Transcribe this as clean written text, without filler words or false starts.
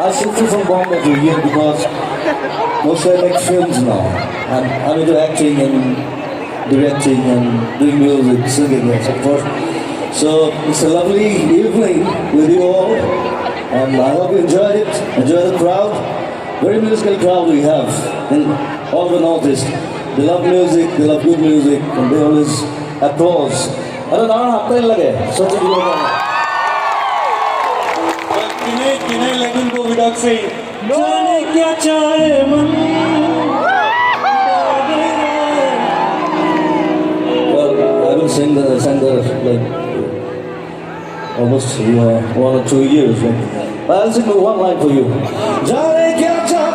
I shifted from Bombay to here because mostly I make films now. And I'm into acting and directing and doing music, singing and so forth. So it's a lovely evening with you all. And I hope you enjoyed it. Enjoy the crowd. Very musical crowd we have in all the Northeast. They love music, they love good music, and they always applause. I don't know, such a good one. Can I let him go without saying, जाने क्या चाहे मन? Well, I will sing that like almost 1 or 2 years. I'll sing one line for you. जाने क्या चाहे